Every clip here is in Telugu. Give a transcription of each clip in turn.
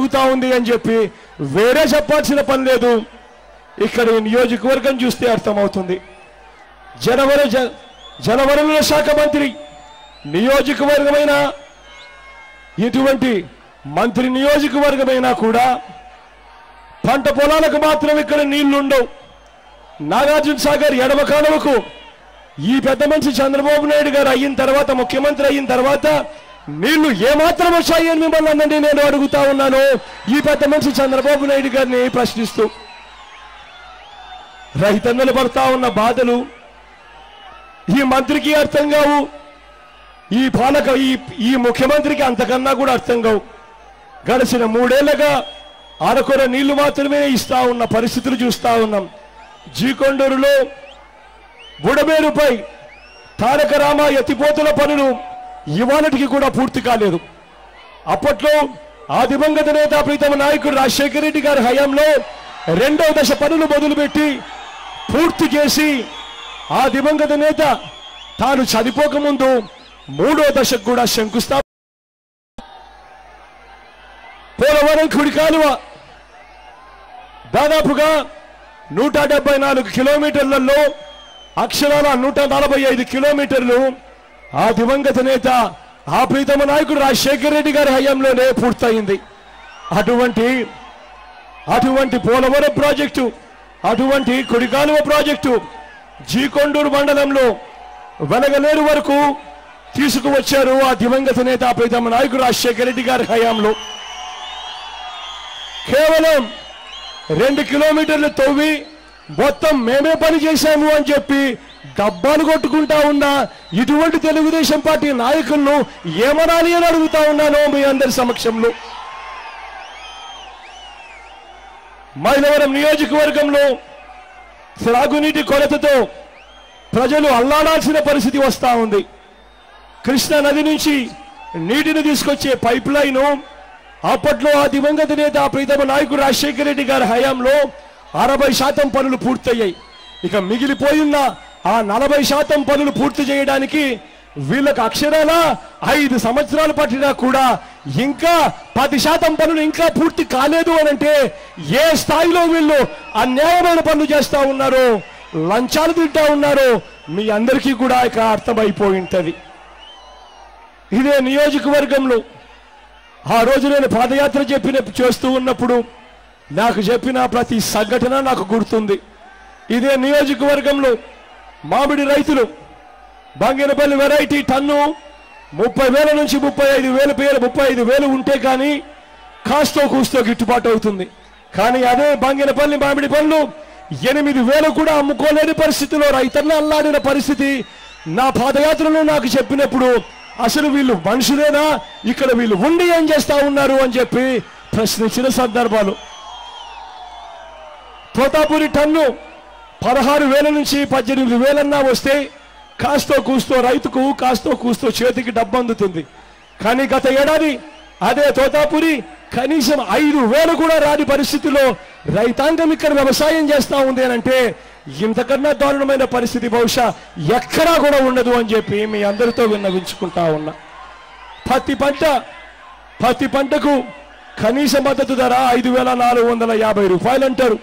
జరుగుతూ ఉంది అని చెప్పి వేరే చెప్పాల్సిన పని లేదు. ఇక్కడ ఈ నియోజకవర్గం చూస్తే అర్థమవుతుంది. జలవనరుల శాఖ మంత్రి నియోజకవర్గమైన ఇటువంటి మంత్రి నియోజకవర్గమైనా కూడా పంట పొలాలకు మాత్రం ఇక్కడ నీళ్లుండవు. నాగార్జున సాగర్ ఎడమ కాలువకు ఈ పెద్ద మనిషి చంద్రబాబు నాయుడు గారు అయిన తర్వాత, ముఖ్యమంత్రి అయిన తర్వాత నీళ్లు ఏమాత్రం వచ్చాయి అని మిమ్మల్ని అందరినీ నేను అడుగుతా ఉన్నాను, ఈ పెద్ద మనిషి చంద్రబాబు నాయుడు గారిని ప్రశ్నిస్తూ. రైతన్నలు పడతా ఉన్న బాధలు ఈ మంత్రికి అర్థం కావు, ఈ ముఖ్యమంత్రికి అంతకన్నా కూడా అర్థం కావు. గడిచిన 3 ఏళ్లుగా ఆరకొర నీళ్లు మాత్రమే ఇస్తా ఉన్న పరిస్థితులు చూస్తా ఉన్నాం. జీకొండూరులో బుడమేరుపై తారక రామ ఎత్తిపోతుల పనులు ఇవాళటికి కూడా పూర్తి కాలేదు. అప్పట్లో ఆ దివంగత నేత ప్రీతమ నాయకుడు రాజశేఖర రెడ్డి గారి హయాంలో 2వ దశ పనులు మొదలుపెట్టి పూర్తి చేసి ఆ దివంగత నేత తాను చనిపోకముందు 3వ దశకు కూడా శంకుస్థాపన. పోలవరం కుడి కాలువ దాదాపుగా 174 కిలోమీటర్లలో అక్షరాల 145 కిలోమీటర్లు ఆ దివంగత నేత ఆ ప్రీతమ నాయకుడు రాజశేఖర రెడ్డి గారి హయాంలోనే పూర్తయింది. అటువంటి పోలవరం ప్రాజెక్టు, అటువంటి కుడికాలువ ప్రాజెక్టు జీకొండూరు మండలంలో వెలగలేరు వరకు తీసుకువచ్చారు ఆ దివంగత నేత ఆ ప్రీతమ నాయకుడు రాజశేఖర రెడ్డి గారి హయాంలో. కేవలం 2 కిలోమీటర్లు తవ్వి మొత్తం మేమే పని చేశాము అని చెప్పి డబ్బాలు కొట్టుకుంటా ఉన్న ఇటువంటి తెలుగుదేశం పార్టీ నాయకులను ఏమనాలి అని అడుగుతా ఉన్నాను మీ అందరి సమక్షంలో. మైలవరం నియోజకవర్గంలో త్రాగునీటి కొరతతో ప్రజలు అల్లాడాల్సిన పరిస్థితి వస్తా ఉంది. కృష్ణా నది నుంచి నీటిని తీసుకొచ్చే పైప్ లైను అప్పట్లో ఆ దివంగత నేత ప్రీతమ నాయకుడు రాజశేఖర రెడ్డి గారి హయాంలో 60% పనులు పూర్తయ్యాయి. ఇక మిగిలిపోయిన ఆ 40% పనులు పూర్తి చేయడానికి వీళ్ళకి అక్షరాల 5 సంవత్సరాలు పట్టినా కూడా ఇంకా 10% పనులు ఇంకా పూర్తి కాలేదు అని అంటే ఏ స్థాయిలో వీళ్ళు అన్యాయమైన పనులు చేస్తా ఉన్నారో, లంచాలు తింటా ఉన్నారో మీ అందరికీ కూడా ఇక అర్థమైపోయి ఉంటది. ఇదే నియోజకవర్గంలో ఆ రోజు నేను పాదయాత్ర చేస్తూ ఉన్నప్పుడు నాకు చెప్పిన ప్రతి సంఘటన నాకు గుర్తుంది. ఇదే నియోజకవర్గంలో మామిడి రైతులు బంగినపల్లి వెరైటీ టన్ను 30,000 నుంచి 35,000 ఉంటే కానీ కాస్తో కూస్తో గిట్టుబాటు అవుతుంది. కానీ అదే బంగినపల్లి మామిడి పళ్ళు 8,000 కూడా అమ్ముకోలేని పరిస్థితిలో రైతన్న అల్లాడిన పరిస్థితి నా పాదయాత్రలో నాకు చెప్పినప్పుడు అసలు వీళ్ళు మనుషులేనా, ఇక్కడ వీళ్ళు ఉండి ఏం చేస్తా ఉన్నారు అని చెప్పి ప్రశ్నించిన సందర్భాలు. తోతాపూరి టన్ను 16,000 నుంచి 18,000 వస్తే కాస్తో కూస్తో రైతుకు కాస్తో కూస్తో చేతికి డబ్బు అందుతుంది. కానీ గత ఏడాది అదే తోతాపూరి కనీసం 5,000 కూడా రాని పరిస్థితిలో రైతాంగం ఇక్కడ వ్యవసాయం చేస్తా ఉంది అని అంటే ఇంతకన్నా దారుణమైన పరిస్థితి బహుశా ఎక్కడా కూడా ఉండదు అని చెప్పి మీ అందరితో విన్నవించుకుంటా ఉన్నా. పత్తి పంటకు కనీస మద్దతు ధర 5,450 రూపాయలు అంటారు.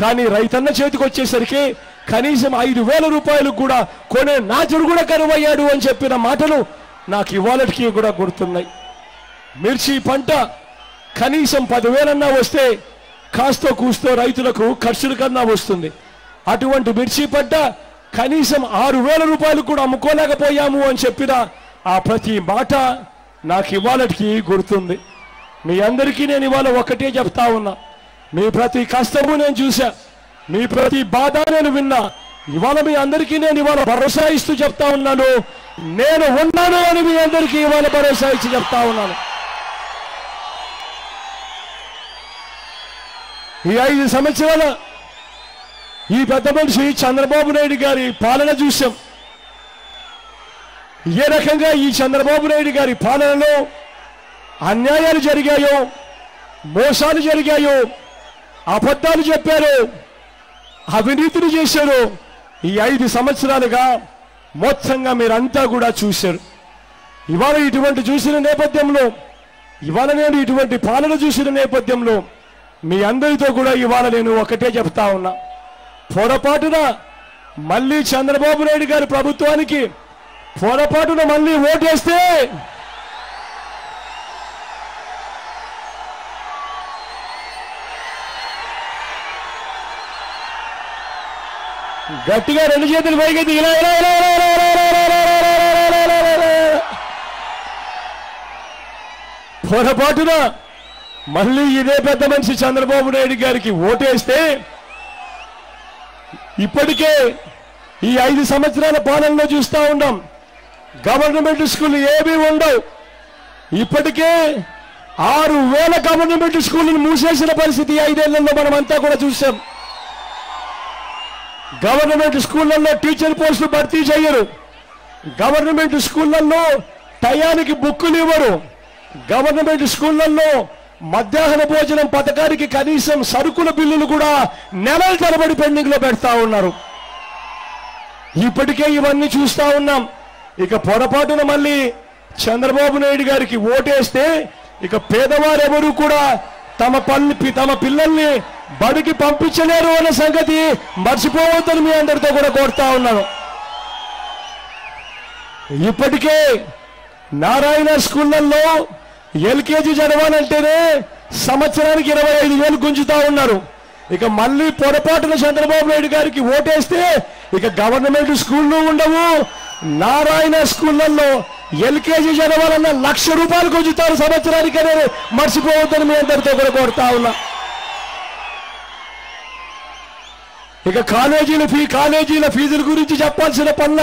కానీ రైతన్న చేతికి వచ్చేసరికి కనీసం 5,000 రూపాయలు కూడా కొనే నాచుడు కూడా కరువయ్యాడు అని చెప్పిన మాటలు నాకు ఇవాళకి కూడా గుర్తున్నాయి. మిర్చి పంట కనీసం 10,000 వస్తే కాస్తో కూస్తో రైతులకు ఖర్చుల కన్నా వస్తుంది. అటువంటి మిర్చి పంట కనీసం 6,000 రూపాయలు కూడా అమ్ముకోలేకపోయాము అని చెప్పిన ఆ ప్రతి మాట నాకు ఇవాళకి గుర్తుంది. మీ అందరికీ నేను ఇవాళ ఒకటే చెప్తా ఉన్నా, మీ ప్రతి కష్టము నేను చూసా, మీ ప్రతి బాధ నేను విన్నా. ఇవాళ మీ అందరికీ నేను ఇవాళ భరోసా ఇస్తూ చెప్తా ఉన్నాను, నేను ఉన్నాను అని మీ అందరికీ ఇవాళ భరోసా ఇచ్చి చెప్తా ఉన్నాను. ఈ 5 సంవత్సరాల ఈ పెద్ద మనిషి చంద్రబాబు నాయుడు గారి పాలన చూశాం. ఏ రకంగా ఈ చంద్రబాబు నాయుడు గారి పాలనలో అన్యాయాలు జరిగాయో, మోసాలు జరిగాయో, అబద్ధాలు చెప్పారు, అవినీతిని చేశారు. ఈ 5 సంవత్సరాలుగా మొత్తంగా మీరంతా కూడా చూశారు. ఇవాళ ఇటువంటి చూసిన నేపథ్యంలో ఇవాళ నేను ఇటువంటి పాలన చూసిన నేపథ్యంలో మీ అందరితో కూడా ఇవాళ నేను ఒకటే చెప్తా ఉన్నా, పొరపాటున మళ్ళీ చంద్రబాబు నాయుడు గారి ప్రభుత్వానికి పొరపాటున మళ్ళీ ఓటేస్తే గట్టిగా రెండు చేతులు పైకెత్తి ఇలా ఇలా ఇలా పొరపాటున మళ్ళీ ఇదే పెద్ద మనిషి చంద్రబాబు నాయుడు గారికి ఓటేస్తే ఇప్పటికే ఈ 5 సంవత్సరాల పాలనలో చూస్తా ఉన్నాం, గవర్నమెంట్ స్కూల్ ఏమీ ఉండవు. ఇప్పటికే 6,000 గవర్నమెంట్ స్కూళ్ళను మూసేసిన పరిస్థితి 5 ఏళ్లలో మనమంతా కూడా చూసాం. గవర్నమెంట్ స్కూళ్లలో టీచర్ పోస్టులు భర్తీ చేయరు, గవర్నమెంట్ స్కూళ్లలో టయానికి బుక్కులు ఇవ్వరు, గవర్నమెంట్ స్కూళ్లలో మధ్యాహ్న భోజనం పథకానికి కనీసం సరుకుల బిల్లులు కూడా నెలల తరబడి పెండింగ్ లో పెడతా ఉన్నారు. ఇప్పటికే ఇవన్నీ చూస్తా ఉన్నాం. ఇక పొరపాటున మళ్ళీ చంద్రబాబు నాయుడు గారికి ఓటేస్తే ఇక పేదవారెవరూ కూడా తమ పిల్లల్ని బడికి పంపించలేరు అనే సంగతి మర్చిపోవద్దని మీ అందరితో కూడా కోరుతా ఉన్నాను. ఇప్పటికే నారాయణ స్కూళ్లలో ఎల్కేజీ చదవాలంటేనే సంవత్సరానికి 25,000 గుంజుతా ఉన్నారు. ఇక మళ్ళీ పొరపాటున చంద్రబాబు నాయుడు గారికి ఓటేస్తే ఇక గవర్నమెంట్ స్కూళ్ళు ఉండవు, నారాయణ స్కూళ్లలో ఎల్కేజీ చదవాలన్న ₹1,00,000 గుంజుతారు సంవత్సరానికి అనేది మర్చిపోవద్దని మీ అందరితో కూడా కోరుతా ఉన్నా. ఇక కాలేజీల ఫీజుల గురించి చెప్పాల్సిన పనుల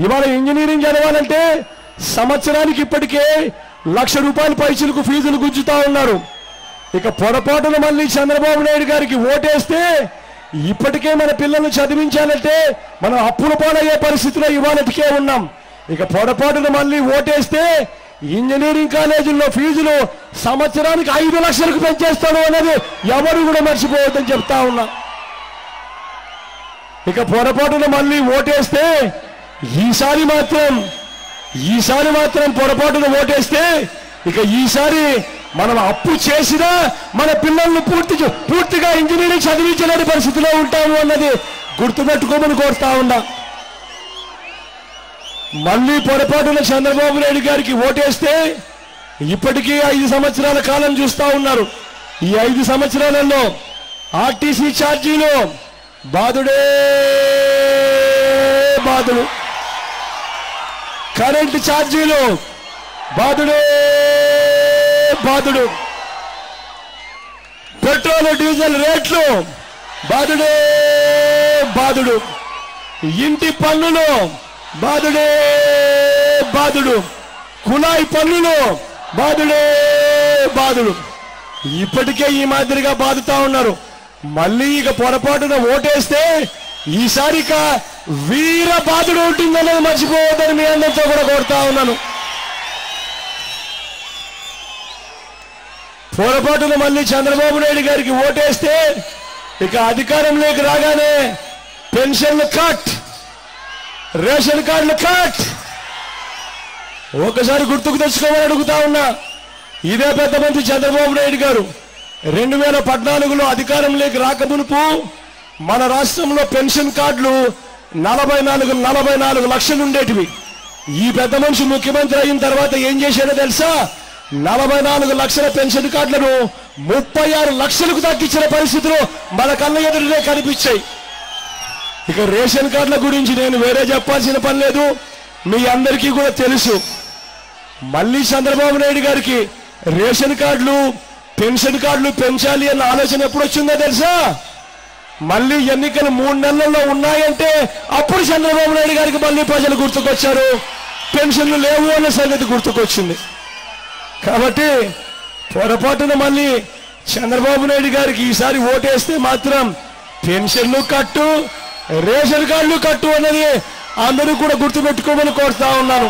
ఇవాళ ఇంజనీరింగ్ చదవాలంటే సంవత్సరానికి ఇప్పటికే ₹1,00,000 పైసలకు ఫీజులు గుంజుతా ఉన్నారు. ఇక పొరపాటున మళ్ళీ చంద్రబాబు నాయుడు గారికి ఓటేస్తే ఇప్పటికే మన పిల్లల్ని చదివించాలంటే మనం అప్పుల పాలయ్యే పరిస్థితిలో ఇవాళకే ఉన్నాం. ఇక పొరపాటున మళ్ళీ ఓటేస్తే ఇంజనీరింగ్ కాలేజీల్లో ఫీజులు సంవత్సరానికి 5 లక్షలకు పెంచేస్తాడు అనేది ఎవరు కూడా మర్చిపోవద్దని చెప్తా ఉన్నా. ఇక పొరపాటున మళ్ళీ ఓటేస్తే ఈసారి మాత్రం పొరపాటున ఓటేస్తే ఇక ఈసారి మనం అప్పు చేసినా మన పిల్లల్ని పూర్తిగా ఇంజనీరింగ్ చదివించలేని పరిస్థితిలో ఉంటాము అన్నది గుర్తుపెట్టుకోమని కోరుతా ఉన్నా. మళ్ళీ పొరపాటున చంద్రబాబు నాయుడు గారికి ఓటేస్తే ఇప్పటికీ 5 సంవత్సరాల కాలం చూస్తా ఉన్నారు. ఈ 5 సంవత్సరాలలో ఆర్టీసీ ఛార్జీలు బాదుడే బాదుడు, కరెంటు ఛార్జీలు బాదుడే బాదుడు, పెట్రోల్ డీజిల్ రేట్లు బాదుడే బాదుడు, ఇంటి పన్నులు బాదుడే బాదుడు, కుళాయి పన్నులు బాదుడే బాదుడు. ఇప్పటికే ఈ మాదిరిగా బాదుతా ఉన్నారు. మళ్ళీ ఇక పొరపాటున ఓటేస్తే ఈసారి వీర బాధుడు ఉంటుందనేది మర్చిపోవద్దని మీ అందరితో కూడా కోరుతా ఉన్నాను. పొరపాటున మళ్ళీ చంద్రబాబు నాయుడు గారికి ఓటేస్తే ఇక అధికారంలోకి రాగానే పెన్షన్లు కట్, రేషన్ కార్డులు కట్. ఒకసారి గుర్తుకు తెచ్చుకోమని అడుగుతా ఉన్నా. ఇదే పెద్ద మంత్రి చంద్రబాబు నాయుడు గారు 2014లో అధికారంలోకి రాకమునుపు మన రాష్ట్రంలో పెన్షన్ కార్డులు 44 లక్షలు ఉండేటివి. ఈ పెద్ద మనిషి ముఖ్యమంత్రి అయిన తర్వాత ఏం చేశాడో తెలుసా? 44 లక్షల పెన్షన్ కార్డులను 36 లక్షలకు తగ్గించిన పరిస్థితులు మన కళ్ళ ఎదురునే కనిపించాయి. ఇక రేషన్ కార్డుల గురించి నేను వేరే చెప్పాల్సిన పని లేదు, మీ అందరికీ కూడా తెలుసు. మళ్ళీ చంద్రబాబు నాయుడు గారికి రేషన్ కార్డులు పెన్షన్ కార్డులు పెంచాలి అన్న ఆలోచన ఎప్పుడు వచ్చిందో తెలుసా? మళ్ళీ ఎన్నికలు 3 నెలల్లో ఉన్నాయంటే అప్పుడు చంద్రబాబు నాయుడు గారికి మళ్ళీ ప్రజలు గుర్తుకొచ్చారు, పెన్షన్లు లేవు అనే సంగతి గుర్తుకొచ్చింది. కాబట్టి పొరపాటున మళ్ళీ చంద్రబాబు నాయుడు గారికి ఈసారి ఓటేస్తే మాత్రం పెన్షన్లు కట్టు, రేషన్ కార్డులు కట్టు అన్నది అందరూ కూడా గుర్తుపెట్టుకోమని కోరుతా ఉన్నాను.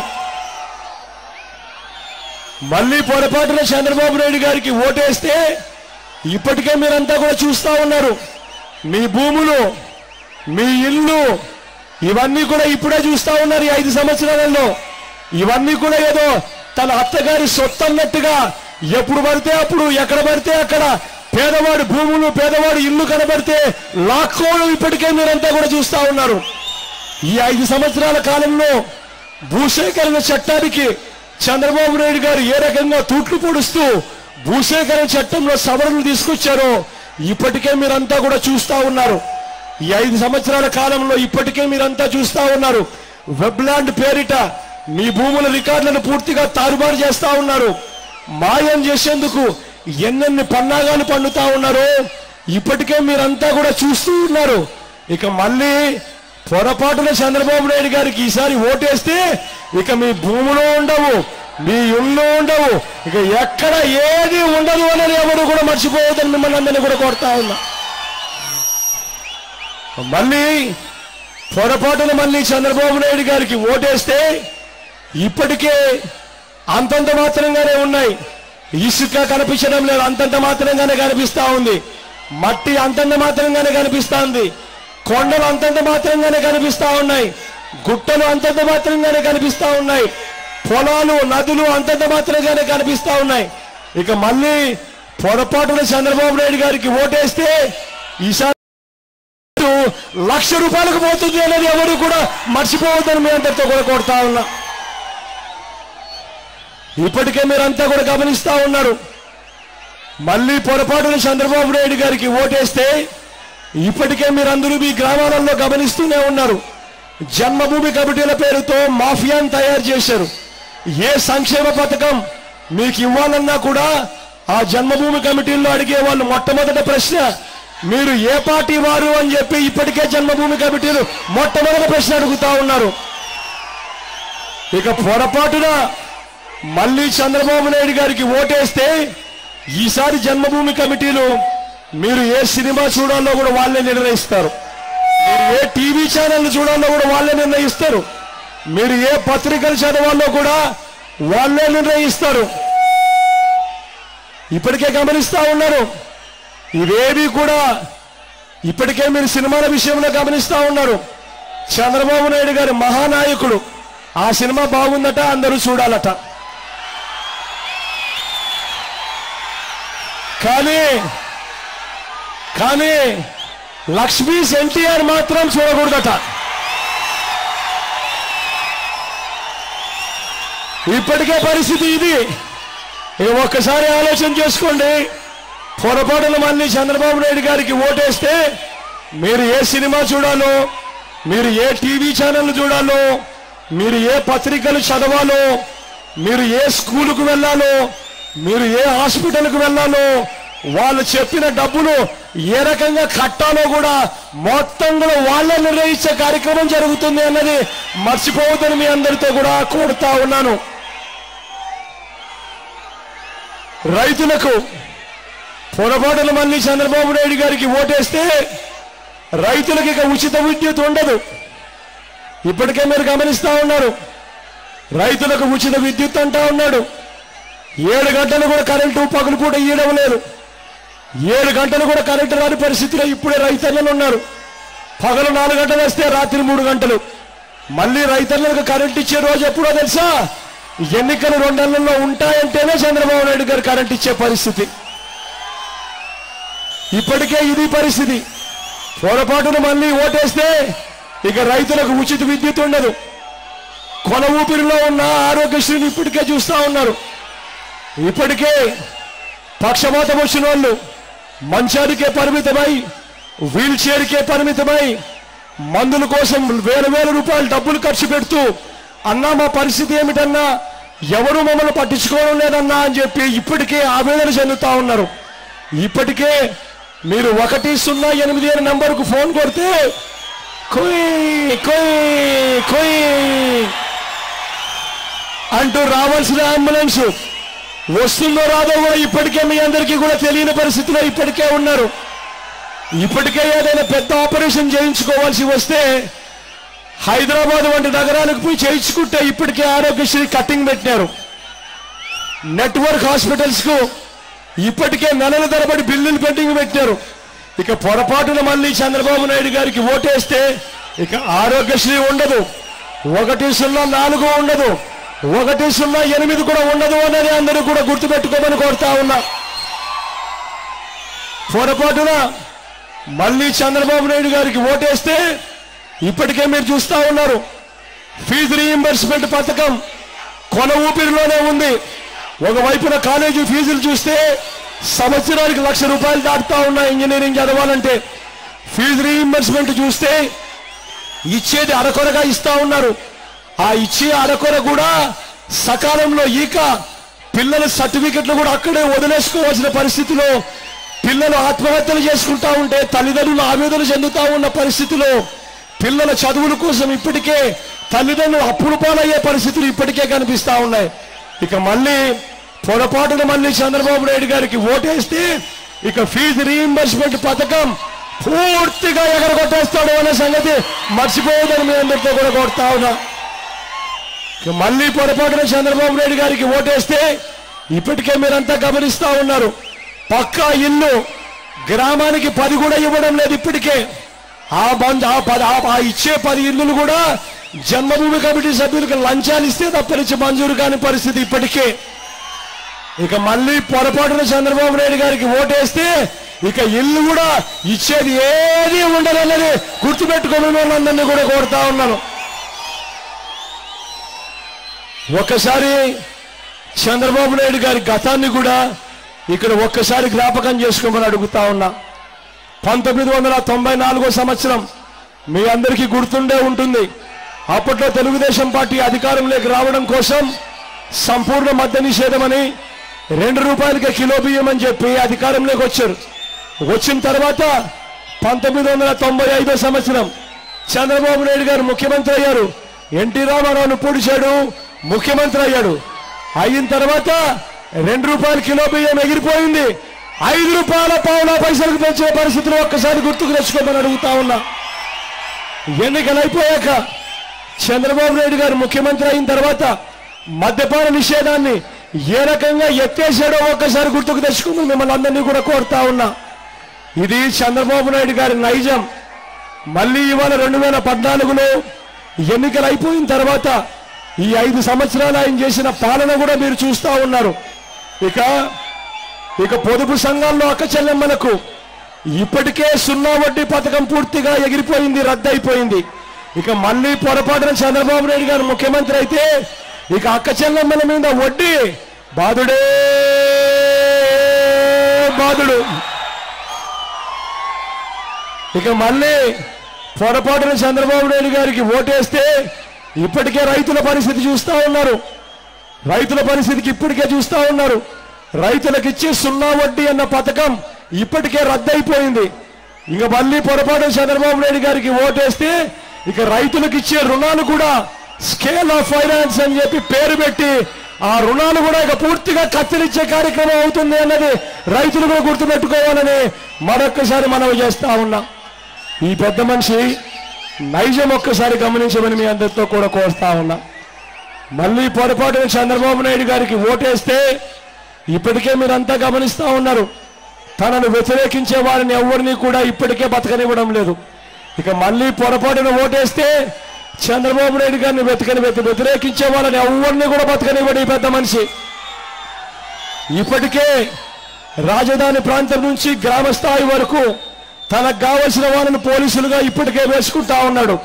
మళ్ళీ పొరపాటున చంద్రబాబు నాయుడు గారికి ఓటేస్తే ఇప్పటికే మీరంతా కూడా చూస్తా ఉన్నారు. మీ భూములు, మీ ఇల్లు ఇవన్నీ కూడా ఇప్పుడే చూస్తా ఉన్నారు. ఈ 5 సంవత్సరాలలో ఇవన్నీ కూడా ఏదో తన అత్తగారి సొత్తు అన్నట్టుగా ఎప్పుడు పడితే అప్పుడు ఎక్కడ పడితే అక్కడ పేదవాడి భూములు పేదవాడి ఇల్లు కనబడితే లాక్కోవడం ఇప్పటికే మీరంతా కూడా చూస్తా ఉన్నారు. ఈ 5 సంవత్సరాల కాలంలో భూసేకరణ చట్టానికి చంద్రబాబు నాయుడు గారు ఏ రకంగా తూట్లు పొడుస్తూ భూసేకరణ చట్టంలో సవరణలు తీసుకొచ్చారో ఇప్పటికే మీరంతా కూడా చూస్తా ఉన్నారు. ఈ 5 సంవత్సరాల కాలంలో ఇప్పటికే మీరంతా చూస్తా ఉన్నారు. వెబ్లాండ్ పేరిట మీ భూముల రికార్డులను పూర్తిగా తారుమారు చేస్తా ఉన్నారు. మాయం చేసేందుకు ఎన్నెన్ని పన్నాగాలు పన్నుతా ఉన్నారో ఇప్పటికే మీరంతా కూడా చూస్తూ ఉన్నారు. ఇక మళ్ళీ పొరపాటున చంద్రబాబు నాయుడు గారికి ఈసారి ఓటేస్తే ఇక మీ భూములు ఉండవు, మీ ఇళ్ళు ఉండవు, ఇక ఎక్కడ ఏది ఉండదు అనేది ఎవరు కూడా మర్చిపోవద్దని మిమ్మల్ని అందరినీ కూడా కోరుతా ఉన్నా. మళ్ళీ పొరపాటున మళ్ళీ చంద్రబాబు నాయుడు గారికి ఓటేస్తే ఇప్పటికే అంతంత మాత్రంగానే ఉన్నాయి. ఇసుక కనిపించడం లేదు, అంతంత మాత్రంగానే కనిపిస్తా ఉంది. మట్టి అంతంత మాత్రంగానే కనిపిస్తా ఉంది. కొండలు అంతంత మాత్రంగానే కనిపిస్తా ఉన్నాయి. గుట్టలు అంతంత మాత్రంగానే కనిపిస్తా ఉన్నాయి. పొలాలు నదులు అంతంత మాత్రంగానే కనిపిస్తా ఉన్నాయి. ఇక మళ్ళీ పొరపాటున చంద్రబాబు నాయుడు గారికి ఓటేస్తే ఈసారి ₹1,00,000 పోతుంది అనేది ఎవరు కూడా మర్చిపోవద్దని మీ అందరితో కూడా కోరుతా ఉన్నా. ఇప్పటికే మీరంతా కూడా గమనిస్తా ఉన్నారు. మళ్ళీ పొరపాటున చంద్రబాబు నాయుడు గారికి ఓటేస్తే ఇప్పటికే మీరందరూ మీ గ్రామాలలో గమనిస్తూనే ఉన్నారు. జన్మభూమి కమిటీల పేరుతో మాఫియాను తయారు చేశారు. ఏ సంక్షేమ పథకం మీకు ఇవ్వాలన్నా కూడా ఆ జన్మభూమి కమిటీల్లో అడిగే వాళ్ళు మొట్టమొదటి ప్రశ్న మీరు ఏ పార్టీ వారు అని చెప్పి ఇప్పటికే జన్మభూమి కమిటీలు మొట్టమొదటి ప్రశ్న అడుగుతా ఉన్నారు. ఇక పొరపాటున మళ్ళీ చంద్రబాబు నాయుడు గారికి ఓటేస్తే ఈసారి జన్మభూమి కమిటీలు మీరు ఏ సినిమా చూడాలో కూడా వాళ్ళే నిర్ణయిస్తారు. మీరు ఏ టీవీ ఛానల్ చూడాలో కూడా వాళ్ళే నిర్ణయిస్తారు. మీరు ఏ పత్రికలు చదవాలో కూడా వాళ్ళే నిర్ణయిస్తారు. ఇప్పటికే గమనిస్తా ఉన్నారు. ఇవేవి కూడా ఇప్పటికే మీరు సినిమాల విషయంలో గమనిస్తా ఉన్నారు. చంద్రబాబు నాయుడు గారి మహానాయకుడు ఆ సినిమా బాగుందట, అందరూ చూడాలట. కానీ లక్ష్మీస్ ఎన్టీఆర్ మాత్రం చూడకూడదట. ఇప్పటికే పరిస్థితి ఇది. ఒక్కసారి ఆలోచన చేసుకోండి. పొరపాటున మళ్ళీ చంద్రబాబు నాయుడు గారికి ఓటేస్తే మీరు ఏ సినిమా చూడాలో, మీరు ఏ టీవీ ఛానల్ చూడాలో, మీరు ఏ పత్రికలు చదవాలో, మీరు ఏ స్కూలుకు వెళ్ళాలో, మీరు ఏ హాస్పిటల్కు వెళ్ళాలో, వాళ్ళు చెప్పిన డబ్బులు ఏ రకంగా కట్టాలో కూడా మొత్తం కూడా వాళ్ళే నిర్ణయించే కార్యక్రమం జరుగుతుంది అన్నది మర్చిపోవద్దని మీ అందరితో కూడా కోరుతా ఉన్నాను. రైతులకు పొరపాటున మళ్ళీ చంద్రబాబు నాయుడు గారికి ఓటేస్తే రైతులకు ఇక ఉచిత విద్యుత్ ఉండదు. ఇప్పటికే మీరు గమనిస్తా ఉన్నారు. రైతులకు ఉచిత విద్యుత్ అంటా ఉన్నాడు. 7 గంటలు కూడా కరెంటు పగలు పూట ఇవ్వడం లేదు. 7 గంటలు కూడా కరెంటు రాని పరిస్థితిలో ఇప్పుడే రైతన్నలు ఉన్నారు. పగలు 4 గంటలు వస్తే రాత్రి 3 గంటలు. మళ్ళీ రైతన్నలకు కరెంటు ఇచ్చే రోజు ఎప్పుడో తెలుసా? ఎన్నికలు 2 నెలల్లో ఉంటాయంటేనే చంద్రబాబు నాయుడు గారు కరెంటు ఇచ్చే పరిస్థితి. ఇప్పటికే ఇది పరిస్థితి. పొరపాటున మళ్ళీ ఓటేస్తే ఇక రైతులకు ఉచిత విద్యుత్ ఉండదు. కొన ఊపిరిలో ఉన్న ఆరోగ్యశ్రీని ఇప్పటికే చూస్తా ఉన్నారు. ఇప్పటికే పక్షపాతం వచ్చిన వాళ్ళు మంచానికే పరిమితమై, వీల్ చైర్కే పరిమితమై, మందుల కోసం వేల రూపాయలు డబ్బులు ఖర్చు పెడుతూ అన్నా మా పరిస్థితి ఏమిటన్నా, ఎవరు మమ్మల్ని పట్టించుకోవడం లేదన్నా అని చెప్పి ఇప్పటికే ఆవేదన చెందుతా ఉన్నారు. ఇప్పటికే మీరు 108 అనే నంబర్కు ఫోన్ కొడితే కొయ్ కొయ్ కొయ్ అంటూ రావాల్సిన అంబులెన్స్ వస్తుందో రాదో కూడా ఇప్పటికే మీ అందరికీ కూడా తెలియని పరిస్థితిలో ఇప్పటికే ఉన్నారు. ఇప్పటికే ఏదైనా పెద్ద ఆపరేషన్ చేయించుకోవాల్సి వస్తే హైదరాబాద్ వంటి నగరాలకు పోయి చేయించుకుంటే ఇప్పటికే ఆరోగ్యశ్రీ కట్టింగ్ పెట్టినారు. నెట్వర్క్ హాస్పిటల్స్ కు ఇప్పటికే నెలల తరబడి బిల్లులు పెండింగ్ పెట్టారు. ఇక పొరపాటున మళ్ళీ చంద్రబాబు నాయుడు గారికి ఓటేస్తే ఇక ఆరోగ్యశ్రీ ఉండదు, 104 ఉండదు, 108 కూడా ఉండదు అనేది అందరూ కూడా గుర్తుపెట్టుకోమని కోరుతా ఉన్నా. పొరపాటున మళ్ళీ చంద్రబాబు నాయుడు గారికి ఓటేస్తే ఇప్పటికే మీరు చూస్తా ఉన్నారు, ఫీజు రీయింబర్స్మెంట్ పథకం కొన ఊపిరిలోనే ఉంది. ఒకవైపున కాలేజీ ఫీజులు చూస్తే సంవత్సరానికి ₹1,00,000 దాటుతా ఉన్నాయి ఇంజనీరింగ్ చదవాలంటే. ఫీజు రీయింబర్స్మెంట్ చూస్తే ఇచ్చేది అరకొరగా ఇస్తా ఉన్నారు. ఆ ఇచ్చే అరకొర కూడా సకాలంలో పిల్లల సర్టిఫికెట్లు కూడా అక్కడే వదిలేసుకోవాల్సిన పరిస్థితిలో, పిల్లలు ఆత్మహత్యలు చేసుకుంటా ఉంటే తల్లిదండ్రులు ఆవేదన చెందుతా ఉన్న పరిస్థితిలో, పిల్లల చదువుల కోసం ఇప్పటికే తల్లిదండ్రులు అప్పుల పాలయ్యే పరిస్థితులు ఇప్పటికే కనిపిస్తా ఉన్నాయి. ఇక మళ్ళీ పొరపాటున మళ్ళీ చంద్రబాబు నాయుడు గారికి ఓటేస్తే ఫీజు రీయింబర్స్మెంట్ పథకం పూర్తిగా ఎగరగొట్టేస్తాడు అనే సంగతి మర్చిపోవద్దని మీ అందరితో కూడా కోరుతా ఉన్నా. మళ్ళీ పొరపాటున చంద్రబాబు నాయుడు గారికి ఓటేస్తే ఇప్పటికే మీరంతా గమనిస్తా ఉన్నారు, పక్కా ఇల్లు గ్రామానికి 10 కూడా ఇవ్వడం లేదు. ఇప్పటికే ఆ ఇచ్చే 10 ఇల్లులు కూడా జన్మభూమి కమిటీ సభ్యులకు లంచాలు ఇస్తే తప్పనిచ్చి మంజూరు కాని పరిస్థితి ఇప్పటికే. మళ్ళీ పొరపాటున చంద్రబాబు నాయుడు గారికి ఓటేస్తే ఇల్లు కూడా ఇచ్చేది ఏది ఉండదన్నది గుర్తుపెట్టుకోమని వాళ్ళందరినీ కూడా కోరుతా ఉన్నాను. ఒక్కసారి చంద్రబాబు నాయుడు గారి గతాన్ని కూడా ఒక్కసారి జ్ఞాపకం చేసుకోమని అడుగుతా ఉన్నా. 1994 సంవత్సరం మీ అందరికీ గుర్తుండే ఉంటుంది. అప్పట్లో తెలుగుదేశం పార్టీ అధికారంలోకి రావడం కోసం సంపూర్ణ మద్య నిషేధమని ₹2 కిలో బియ్యం అని చెప్పి అధికారంలోకి వచ్చారు. వచ్చిన తర్వాత 1995 సంవత్సరం చంద్రబాబు నాయుడు గారు ముఖ్యమంత్రి అయ్యారు. ఎన్టీ రామారావును పొడిచాడు, ముఖ్యమంత్రి అయ్యాడు. అయిన తర్వాత ₹2 కిలో బియ్యం ఎగిరిపోయింది. ₹5 పెంచే పరిస్థితిలో ఒక్కసారి గుర్తుకు తెచ్చుకోమని అడుగుతా ఉన్నా. ఎన్నికలు అయిపోయాక చంద్రబాబు నాయుడు గారు ముఖ్యమంత్రి అయిన తర్వాత మద్యపాన నిషేధాన్ని ఏ రకంగా ఎత్తేసాడో ఒక్కసారి గుర్తుకు తెచ్చుకోమని మిమ్మల్ని అందరినీ కూడా కోరుతా ఉన్నా. ఇది చంద్రబాబు నాయుడు గారి నైజం. మళ్ళీ ఇవాళ 2014లో ఎన్నికలు అయిపోయిన తర్వాత ఈ 5 సంవత్సరాలు ఆయన చేసిన పాలన కూడా మీరు చూస్తా ఉన్నారు. ఇక పొదుపు సంఘాల్లో అక్క చెల్లెమ్మలకు ఇప్పటికే 0 వడ్డీ పథకం పూర్తిగా ఎగిరిపోయింది, రద్దయిపోయింది. మళ్ళీ పొరపాటున చంద్రబాబు నాయుడు గారు ముఖ్యమంత్రి అయితే అక్క చెల్లెమ్మల మీద వడ్డీ బాధుడే బాధుడు. మళ్ళీ పొరపాటున చంద్రబాబు నాయుడు గారికి ఓటేస్తే ఇప్పటికే రైతుల పరిస్థితి చూస్తా ఉన్నారు. రైతుల పరిస్థితికి ఇప్పటికే చూస్తా ఉన్నారు. రైతులకు ఇచ్చే 0 వడ్డీ అన్న పథకం ఇప్పటికే రద్దయిపోయింది. మళ్ళీ పొరపాటున చంద్రబాబు నాయుడు గారికి ఓటేస్తే రైతులకు ఇచ్చే రుణాలు కూడా స్కేల్ ఆఫ్ ఫైనాన్స్ అని చెప్పి పేరు పెట్టి ఆ రుణాలు కూడా పూర్తిగా కత్తిరించే కార్యక్రమం అవుతుంది అన్నది రైతులు కూడా గుర్తుపెట్టుకోవాలని మరొక్కసారి మనవి చేస్తా ఉన్నాం. ఈ పెద్ద మనిషి నైజం ఒక్కసారి గమనించమని మీ అందరితో కూడా కోరుతా ఉన్నా. మళ్ళీ పొరపాటున చంద్రబాబు నాయుడు గారికి ఓటేస్తే ఇప్పటికే మీరంతా గమనిస్తా ఉన్నారు, తనను వ్యతిరేకించే వారిని ఎవరిని కూడా ఇప్పటికే బతకనివ్వడం లేదు. మళ్ళీ పొరపాటున ఓటేస్తే చంద్రబాబు నాయుడు గారిని వ్యతిరేకించే వాళ్ళని ఎవరిని కూడా బతకనివ్వడు ఈ పెద్ద మనిషి. ఇప్పటికే రాజధాని ప్రాంతం నుంచి గ్రామ స్థాయి వరకు తనకు కావలసిన వాళ్ళని పోలీసులుగా ఇప్పటికే వేసుకుంటా ఉన్నాడు.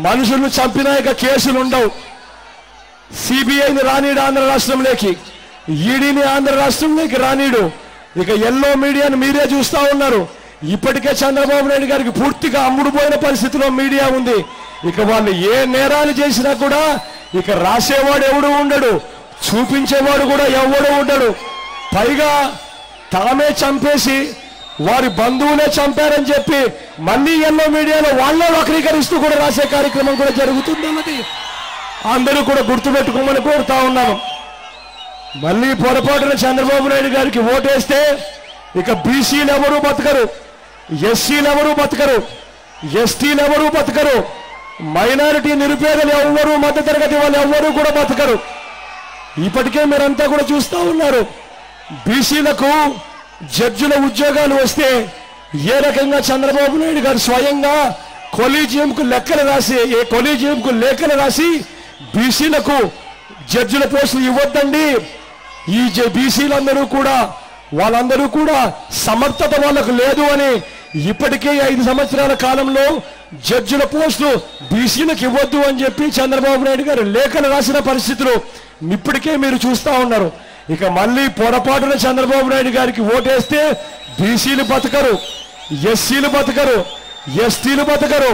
మనుషులను చంపినా కేసులు ఉండవు. సిబిఐని రానీడు ఆంధ్ర రాష్ట్రంలోకి, ఈడీని ఆంధ్ర రాష్ట్రంలోకి రానీడు. ఎల్లో మీడియాను మీరే చూస్తా ఉన్నారు. ఇప్పటికే చంద్రబాబు నాయుడు గారికి పూర్తిగా అమ్ముడుపోయిన పరిస్థితిలో మీడియా ఉంది. వాళ్ళు ఏ నేరాలు చేసినా కూడా రాసేవాడు ఎవడు ఉండడు, చూపించేవాడు కూడా ఎవడు ఉండడు. పైగా తామే చంపేసి వారి బంధువులే చంపారని చెప్పి మళ్ళీ ఎల్లో మీడియాలో వాళ్ళే వక్రీకరిస్తూ కూడా రాసే కార్యక్రమం కూడా జరుగుతుందన్నది అందరూ కూడా గుర్తుపెట్టుకోమని కోరుతా ఉన్నాను. మళ్ళీ పొరపాటున చంద్రబాబు నాయుడు గారికి ఓటేస్తే బీసీలు ఎవరూ బతకరు, ఎస్సీలు ఎవరూ బతకరు, ఎస్టీలు ఎవరూ బతకరు, మైనారిటీ నిరుపేదలు ఎవరు, మధ్యతరగతి వాళ్ళు ఎవరు కూడా బతకరు. ఇప్పటికే మీరంతా కూడా చూస్తా ఉన్నారు, బీసీలకు జడ్జిల ఉద్యోగాలు వస్తే ఏ రకంగా చంద్రబాబు నాయుడు గారు స్వయంగా కొలీజియంకు లేఖలు రాసి బీసీలకు జడ్జిల పోస్టులు ఇవ్వద్దండి, ఈ బీసీలందరూ కూడా వాళ్ళందరూ కూడా సమర్థత వాళ్ళకు లేదు అని ఇప్పటికే 5 సంవత్సరాల కాలంలో జడ్జిల పోస్టులు బీసీలకు ఇవ్వద్దు అని చెప్పి చంద్రబాబు నాయుడు గారు లేఖలు రాసిన పరిస్థితులు ఇప్పటికే మీరు చూస్తా ఉన్నారు. ఇక మళ్ళీ పొరపాటున చంద్రబాబు నాయుడు గారికి ఓటేస్తే బీసీలు బతకరు, ఎస్సీలు బతకరు, ఎస్టీలు బతకరు,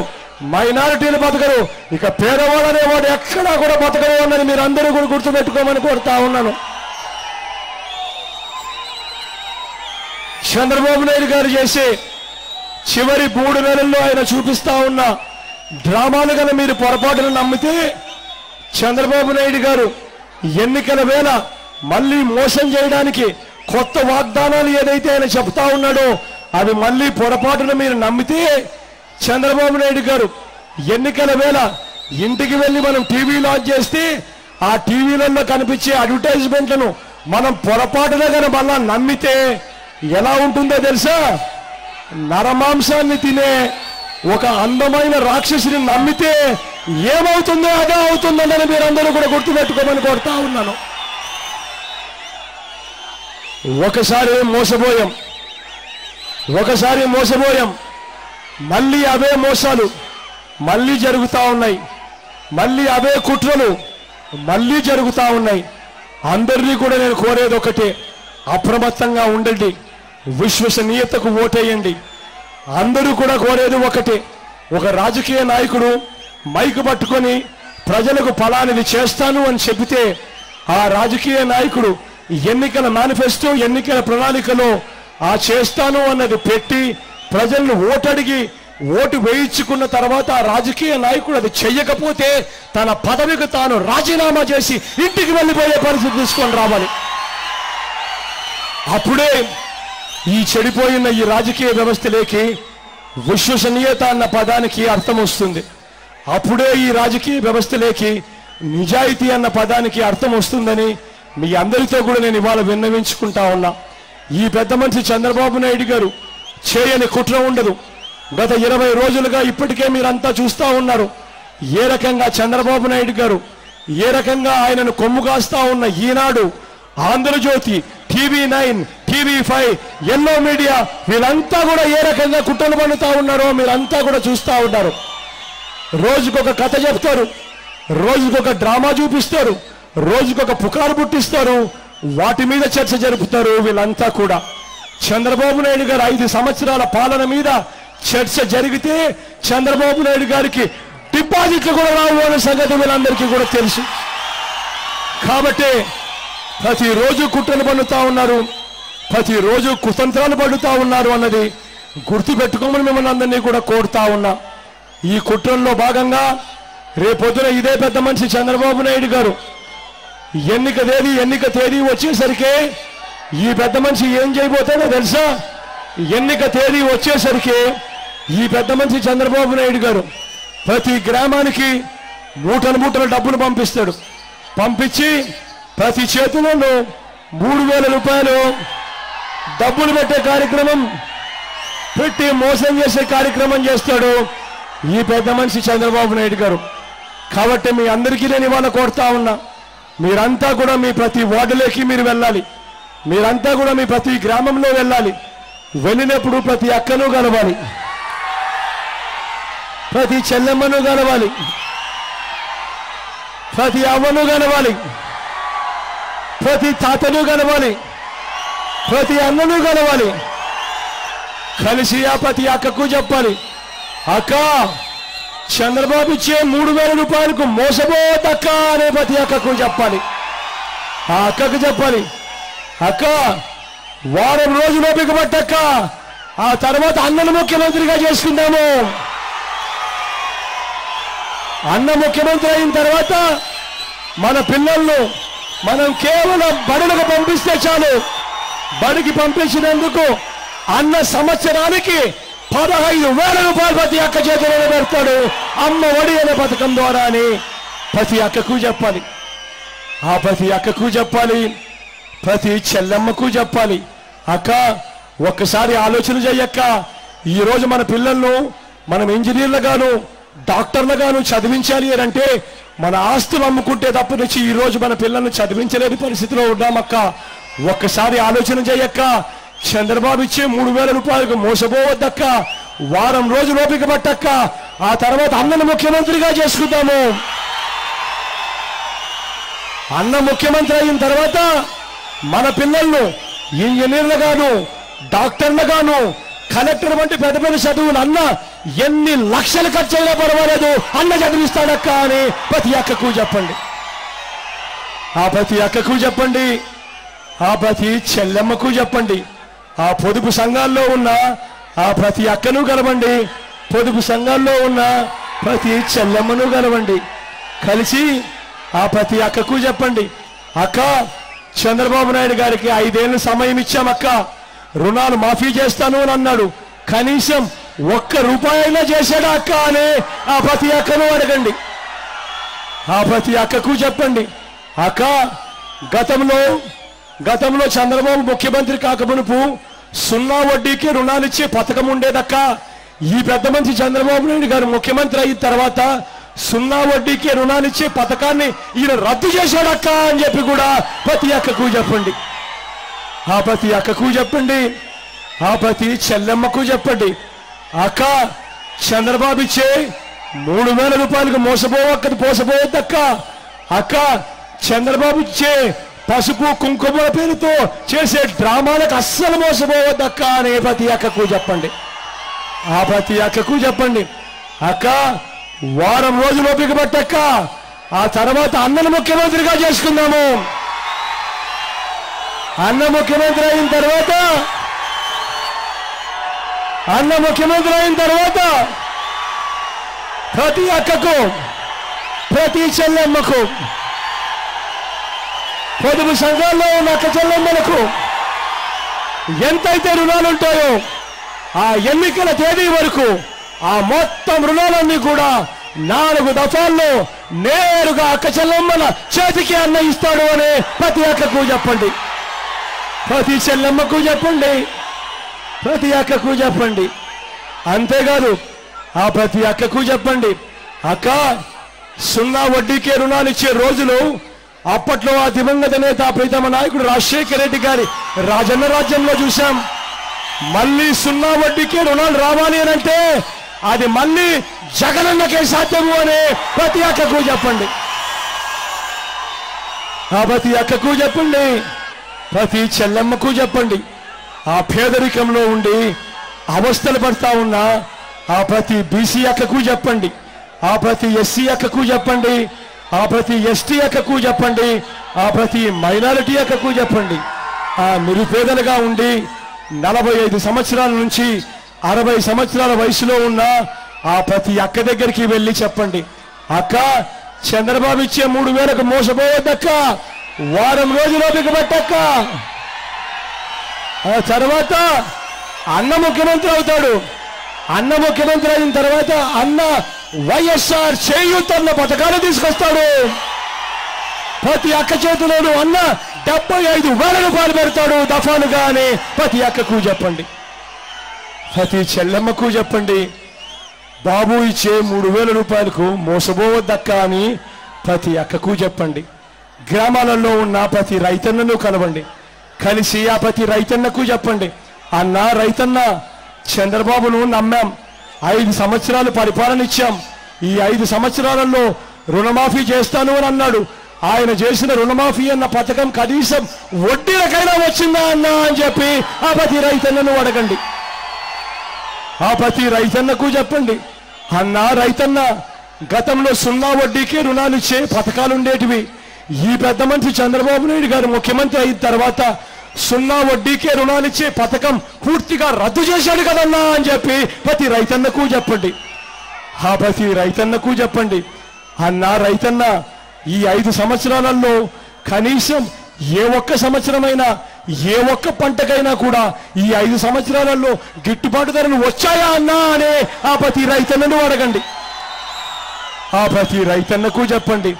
మైనారిటీలు బతకరు, ఇక పేదవాళ్ళు అనేవాడు ఎక్కడా కూడా బతకరు అన్నది మీరు అందరూ కూడా గుర్తుపెట్టుకోమని కోరుతా ఉన్నాను. చంద్రబాబు నాయుడు గారు చేసే చివరి 3 నెలల్లో ఆయన చూపిస్తా ఉన్న డ్రామాలు గల మీరు పొరపాటును నమ్మితే చంద్రబాబు నాయుడు గారు ఎన్నికల వేళ మళ్ళీ మోసం చేయడానికి కొత్త వాగ్దానాలు ఏదైతే ఆయన చెప్తా ఉన్నాడో అవి మళ్ళీ పొరపాటును మీరు నమ్మితే చంద్రబాబు నాయుడు గారు ఎన్నికల వేళ ఇంటికి వెళ్ళి మనం టీవీలో ఆన్ చేస్తే ఆ టీవీలలో కనిపించే అడ్వర్టైజ్మెంట్లను మనం పొరపాటున కనుక మళ్ళా నమ్మితే ఎలా ఉంటుందో తెలుసా? నరమాంసాన్ని తినే ఒక అందమైన రాక్షసుని నమ్మితే ఏమవుతుందో అదే అవుతుందని మీరందరూ కూడా గుర్తుపెట్టుకోమని కోరుతా ఉన్నాను. ఒకసారి మోసపోయాం, మళ్ళీ అవే మోసాలు మళ్ళీ జరుగుతూ ఉన్నాయి, మళ్ళీ అవే కుట్రలు మళ్ళీ జరుగుతూ ఉన్నాయి. అందరినీ కూడా నేను కోరేది ఒకటే, అప్రమత్తంగా ఉండండి, విశ్వసనీయతకు ఓటేయండి. అందరూ కూడా కోరేది ఒకటే, ఒక రాజకీయ నాయకుడు మైకు పట్టుకొని ప్రజలకు ఫలానిది చేస్తాను అని చెబితే ఆ రాజకీయ నాయకుడు ఎన్నికల మేనిఫెస్టో ఎన్నికల ప్రణాళికలో ఆ చేస్తాను అన్నది పెట్టి ప్రజలను ఓటడిగి ఓటు వేయించుకున్న తర్వాత ఆ రాజకీయ నాయకుడు అది చెయ్యకపోతే తన పదవికి తాను రాజీనామా చేసి ఇంటికి వెళ్ళిపోయే పరిస్థితి తీసుకొని రావాలి. అప్పుడే ఈ చెడిపోయిన ఈ రాజకీయ వ్యవస్థలోకి విశ్వసనీయత అన్న పదానికి అర్థం వస్తుంది. అప్పుడే ఈ రాజకీయ వ్యవస్థలోకి నిజాయితీ అన్న పదానికి అర్థం వస్తుందని మీ అందరితో కూడా నేను ఇవాళ విన్నవించుకుంటా ఉన్నా. ఈ పెద్ద మనిషి చంద్రబాబు నాయుడు గారు చేయని కుట్ర ఉండదు. గత 20 రోజులుగా ఇప్పటికే మీరంతా చూస్తా ఉన్నారు ఏ రకంగా చంద్రబాబు నాయుడు గారు ఏ రకంగా ఆయనను కొమ్ము కాస్తా ఉన్న ఈనాడు, Andhra Jyothi, TV9, TV5, yellow media వీళ్ళంతా కూడా ఏ రకంగా కుట్రలు పన్నుతా ఉన్నారో మీరంతా కూడా చూస్తా ఉన్నారు. రోజుకొక కథ చెప్తారు, రోజుకొక డ్రామా చూపిస్తారు, రోజుకొక పుకారు పుట్టిస్తారు, వాటి మీద చర్చ జరుపుతారు. వీళ్ళంతా కూడా చంద్రబాబు నాయుడు గారు 5 సంవత్సరాల పాలన మీద చర్చ జరిగితే చంద్రబాబు నాయుడు గారికి డిపాజిట్లు కూడా రావు అనే సంగతి వీళ్ళందరికీ కూడా తెలుసు. కాబట్టి ప్రతిరోజు కుట్రలు పన్నుతా ఉన్నారు, ప్రతిరోజు కుతంత్రాలు పడుతూ ఉన్నారు అన్నది గుర్తుపెట్టుకోమని మిమ్మల్ని అందరినీ కూడా కోరుతా ఉన్నా. ఈ కుట్రల్లో భాగంగా రేపొద్దున ఇదే పెద్ద మనిషి చంద్రబాబు నాయుడు గారు ఎన్నిక తేదీ వచ్చేసరికి ఈ పెద్ద మనిషి ఏం చేయబోతాడో తెలుసా? ఎన్నిక తేదీ వచ్చేసరికి ఈ పెద్ద మనిషి చంద్రబాబు నాయుడు గారు ప్రతి గ్రామానికి మూటలు డబ్బులు పంపిస్తాడు. పంపించి ప్రతి చేతులను 3,000 రూపాయలు డబ్బులు పెట్టే కార్యక్రమం పెట్టి మోసం చేసే కార్యక్రమం చేస్తాడు ఈ పెద్ద మనిషి చంద్రబాబు నాయుడు గారు. కాబట్టి మీ అందరికీ నేను ఇవాళ కోరుతా ఉన్నా, మీరంతా కూడా మీ ప్రతి వార్డులోకి మీరు వెళ్ళాలి, మీరంతా కూడా మీ ప్రతి గ్రామంలో వెళ్ళాలి. వెళ్ళినప్పుడు ప్రతి అక్కను కలవాలి, ప్రతి చెల్లెమ్మను కలవాలి, ప్రతి అవ్వను కలవాలి, ప్రతి తాతను కలవాలి, ప్రతి అన్నను కలవాలి. కలిసి ఆ ప్రతి అక్కకు చెప్పాలి, అక్క చంద్రబాబు ఇచ్చే 3,000 రూపాయలకు మోసపోతక్క అనే ప్రతి అక్కకు చెప్పాలి. ఆ అక్కకు చెప్పాలి, అక్క వారం రోజులు ఓపిక పట్టక్క, ఆ తర్వాత అన్నను ముఖ్యమంత్రిగా చేసుకుందాము. అన్న ముఖ్యమంత్రి అయిన తర్వాత మన పిల్లలను మనం కేవలం బడులకు పంపిస్తే చాలు. బడికి పంపించినందుకు అన్న సంవత్సరానికి 15,000 రూపాయలు ప్రతి అక్క చేతిలో పెడతాడు అమ్మ ఒడి అనే పథకం ద్వారా అని ప్రతి అక్కకు చెప్పాలి. ఆ ప్రతి అక్కకు చెప్పాలి, ప్రతి చెల్లెమ్మకు చెప్పాలి, అక్క ఒక్కసారి ఆలోచన చెయ్యక్క, ఈరోజు మన పిల్లలను మనం ఇంజనీర్లుగాను డాక్టర్లుగాను చదివించాలి అంటే మన ఆస్తులు అమ్ముకుంటే తప్ప నుంచి ఈ రోజు మన పిల్లల్ని చదివించలేని పరిస్థితిలో ఉన్నామక్క. ఒక్కసారి ఆలోచన చేయక్క. చంద్రబాబు ఇచ్చే 3,000 రూపాయలకు మోసపోవద్దక్క. వారం రోజులు ఓపిక పట్టక్క. ఆ తర్వాత అన్నను ముఖ్యమంత్రిగా చేసుకుందాము. అన్న ముఖ్యమంత్రి అయిన తర్వాత మన పిల్లలను ఇంజనీర్లుగాను, డాక్టర్లుగాను, కలెక్టర్ వంటి పెద్ద పెద్ద చదువులు అన్న ఎన్ని లక్షలు ఖర్చు అయినా పర్వాలేదు అన్న చదివిస్తాడక్క అని ప్రతి అక్కకు చెప్పండి. ఆ ప్రతి అక్కకు చెప్పండి. ఆ ప్రతి చెల్లెమ్మకు చెప్పండి. ఆ పొదుపు సంఘాల్లో ఉన్న ఆ ప్రతి అక్కను కలవండి. పొదుపు సంఘాల్లో ఉన్న ప్రతి చెల్లెమ్మను కలవండి. కలిసి ఆ ప్రతి అక్కకు చెప్పండి, అక్క చంద్రబాబు నాయుడు గారికి 5 ఏళ్ళు సమయం ఇచ్చామక్క, రుణాలు మాఫీ చేస్తాను అని అన్నాడు. కనీసం 1 రూపాయి అయినా చేశాడా అక్క అని ఆ ప్రతి అక్కను అడగండి. ఆ ప్రతి అక్కకు చెప్పండి, అక్క గతంలో చంద్రబాబు ముఖ్యమంత్రి కాకమునుపు 0 వడ్డీకి రుణాలు ఇచ్చే పథకం ఉండేదక్క. ఈ పెద్ద మంచి చంద్రబాబు నాయుడు గారు ముఖ్యమంత్రి అయిన తర్వాత 0 వడ్డీకి రుణాలు ఇచ్చే పథకాన్ని ఈయన రద్దు చేశాడక్క అని చెప్పి కూడా ప్రతి అక్కకు చెప్పండి. ఆ ప్రతి అక్కకు చెప్పండి. ఆ ప్రతి చెల్లెమ్మకు చెప్పండి, అక్క చంద్రబాబు ఇచ్చే 3,000 రూపాయలకు పోసపోవద్దక్క. అక్క చంద్రబాబు ఇచ్చే పసుపు కుంకుమ పేరుతో చేసే డ్రామాలకు అస్సలు మోసపోవద్దక్క అని ప్రతి అక్కకు చెప్పండి. ఆ ప్రతి అక్కకు చెప్పండి, అక్క వారం రోజులు ఓపిక పట్టక్క. ఆ తర్వాత అన్నను ముఖ్యమంత్రిగా చేసుకుందాము. అన్న ముఖ్యమంత్రి అయిన తర్వాత ప్రతి అక్కకు, ప్రతి చెల్లెమ్మకు, పొదుపు సంఘాల్లో ఉన్న అక్క చెల్లెమ్మలకు ఎంతైతే రుణాలు ఉంటాయో ఆ ఎన్నికల తేదీ వరకు ఆ మొత్తం రుణాలన్నీ కూడా 4 దఫాల్లో నేరుగా అక్క చెల్లెమ్మల చేతికి అన్న ఇస్తాడు అని ప్రతి అక్కకు చెప్పండి. ప్రతి చెల్లెమ్మకు చెప్పండి. ప్రతి అక్కకు చెప్పండి. అంతేకాదు ఆ ప్రతి అక్కకు చెప్పండి, అక్క 0 వడ్డీకే రుణాలు ఇచ్చే రోజులు అప్పట్లో ఆ దివంగత నేత ప్రీతమ నాయకుడు రాజశేఖర రెడ్డి గారి రాజన్న రాజ్యంలో చూశాం. మళ్ళీ 0 వడ్డీకే రుణాలు రావాలి అని అంటే అది మళ్ళీ జగనన్నకే సాధ్యము అని ప్రతి అక్కకు చెప్పండి. ఆ ప్రతి అక్కకు చెప్పండి. ప్రతి చెల్లెమ్మకు చెప్పండి. ఆ పేదరికంలో ఉండి అవస్థలు పడతా ఉన్న ఆ ప్రతి బీసీ అక్కకు చెప్పండి. ఆ ప్రతి ఎస్సీ అక్కకు చెప్పండి. ఆ ప్రతి ఎస్టీ అక్కకు చెప్పండి. ఆ ప్రతి మైనారిటీ అక్కకు చెప్పండి. ఆ నిరుపేదలుగా ఉండి 45 సంవత్సరాల నుంచి 60 సంవత్సరాల వయసులో ఉన్న ఆ ప్రతి అక్క దగ్గరికి వెళ్ళి చెప్పండి, అక్క చంద్రబాబు ఇచ్చే 3,000కు మోసపోవద్దక్క. వారం రోజులు ఓపిక పట్టక్క. ఆ తర్వాత అన్న ముఖ్యమంత్రి అవుతాడు. అన్న ముఖ్యమంత్రి అయిన తర్వాత అన్న వైఎస్ఆర్ చేయూత అన్న పథకాలు తీసుకొస్తాడు. ప్రతి అక్క చేతిలోనూ అన్న 75,000 రూపాయలు పెడతాడు దఫాలుగా అని ప్రతి అక్కకు చెప్పండి. ప్రతి చెల్లెమ్మకు చెప్పండి, బాబు ఇచ్చే 3,000 రూపాయలకు మోసపోవద్దక్క అని ప్రతి అక్కకు చెప్పండి. గ్రామాలలో ఉన్న ప్రతి రైతన్నను కలవండి. కలిసి ఆ ప్రతి రైతన్నకు చెప్పండి, అన్న రైతన్న చంద్రబాబును నమ్మాం, 5 సంవత్సరాలు పరిపాలన ఇచ్చాం. ఈ 5 సంవత్సరాలలో రుణమాఫీ చేస్తాను అని అన్నాడు. ఆయన చేసిన రుణమాఫీ అన్న పథకం కనీసం వడ్డీలకైనా వచ్చిందా అన్న అని చెప్పి ఆ ప్రతి రైతన్నను అడగండి. ఆ ప్రతి రైతన్నకు చెప్పండి, అన్న రైతన్న గతంలో 0 వడ్డీకే రుణాలు ఇచ్చే పథకాలు ఉండేటివి. ఈ పెద్ద మంత్రి చంద్రబాబు నాయుడు గారు ముఖ్యమంత్రి అయిన తర్వాత 0 వడ్డీకే రుణాలు ఇచ్చే పథకం పూర్తిగా రద్దు చేశాడు కదన్నా అని చెప్పి ప్రతి రైతన్నకు చెప్పండి. ఆ ప్రతి రైతన్నకు చెప్పండి, అన్న రైతన్న ఈ 5 సంవత్సరాలలో కనీసం ఏ ఒక్క సంవత్సరమైనా ఏ ఒక్క పంటకైనా కూడా ఈ 5 సంవత్సరాలలో గిట్టుబాటు ధరలు వచ్చాయా అన్నా అని ఆ ప్రతి రైతన్నను అడగండి. ఆ ప్రతి రైతన్నకు చెప్పండి,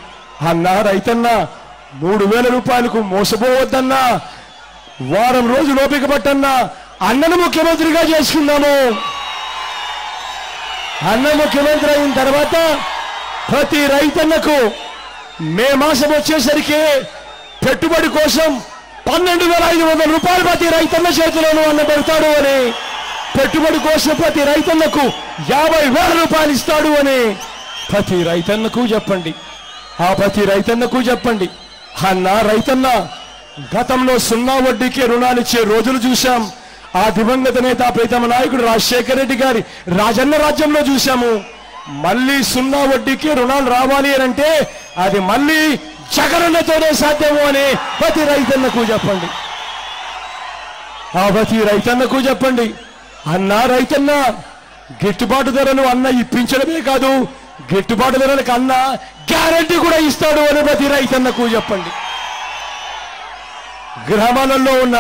అన్న రైతన్న 3,000 రూపాయలకు మోసపోవద్దన్నా, వారం రోజులు ఓపిక పట్టన్నా, అన్నను ముఖ్యమంత్రిగా చేసుకున్నాము. అన్న ముఖ్యమంత్రి అయిన తర్వాత ప్రతి రైతన్నకు మే మాసం వచ్చేసరికి పెట్టుబడి కోసం 12,500 రూపాయలు ప్రతి రైతన్న చేతిలోనూ అన్న పెడతాడు అని, పెట్టుబడి కోసం ప్రతి రైతన్నకు 50,000 రూపాయలు ఇస్తాడు అని ప్రతి రైతన్నకు చెప్పండి. ఆ ప్రతి రైతన్నకు చెప్పండి, అన్న రైతన్న గతంలో 0 వడ్డీకి రుణాలు ఇచ్చే రోజులు చూశాం. ఆ దివంగత నేత ప్రీతమ నాయకుడు రాజశేఖర రెడ్డి గారి రాజన్న రాజ్యంలో చూశాము. మళ్ళీ 0 వడ్డీకి రుణాలు రావాలి అని అంటే అది మళ్ళీ జగనన్నతోనే సాధ్యము అని ప్రతి రైతన్నకు చెప్పండి. ఆ ప్రతి రైతన్నకు చెప్పండి, అన్న రైతన్న గిట్టుబాటు ధరను అన్న ఇప్పించడమే కాదు, గిట్టుబాటు ధరలకు అన్న గ్యారెంటీ కూడా ఇస్తాడు అని ప్రతి రైతన్నకు చెప్పండి. గ్రామాలలో ఉన్న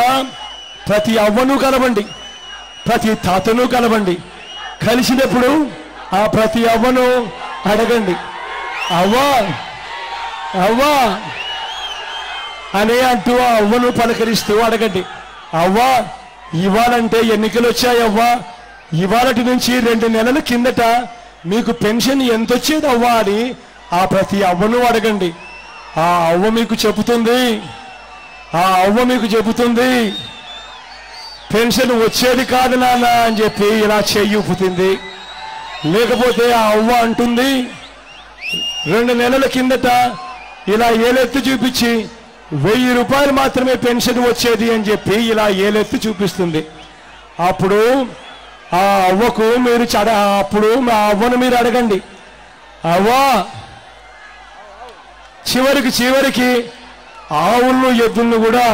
ప్రతి అవ్వను కలవండి, ప్రతి తాతను కలవండి. కలిసినప్పుడు ఆ ప్రతి అవ్వను అడగండి, అవ్వా అవ్వా అనే అంటూ ఆ అవ్వను పలకరిస్తూ అడగండి, అవ్వా ఇవ్వాలంటే ఎన్నికలు వచ్చాయవ్వా, ఇవాళటి నుంచి 2 నెలల కిందట మీకు పెన్షన్ ఎంత వచ్చేది అవ్వా అని ఆ ప్రతి అవ్వను అడగండి. ఆ అవ్వ మీకు చెబుతుంది, ఆ అవ్వ మీకు చెబుతుంది పెన్షన్ వచ్చేది కాదు నాన్న అని చెప్పి ఇలా చెయ్యి ఊపుతుంది. లేకపోతే ఆ అవ్వ అంటుంది 2 నెలల కిందట ఇలా ఏలెత్తి చూపించి 1000 రూపాయలు మాత్రమే పెన్షన్ వచ్చేది అని చెప్పి ఇలా ఏలెత్తి చూపిస్తుంది. అప్పుడు ఆ అవ్వకు మీరు అప్పుడు మా అవ్వను మీరు అడగండి, అవ్వా చివరికి ఆవులను ఎద్దులను కూడా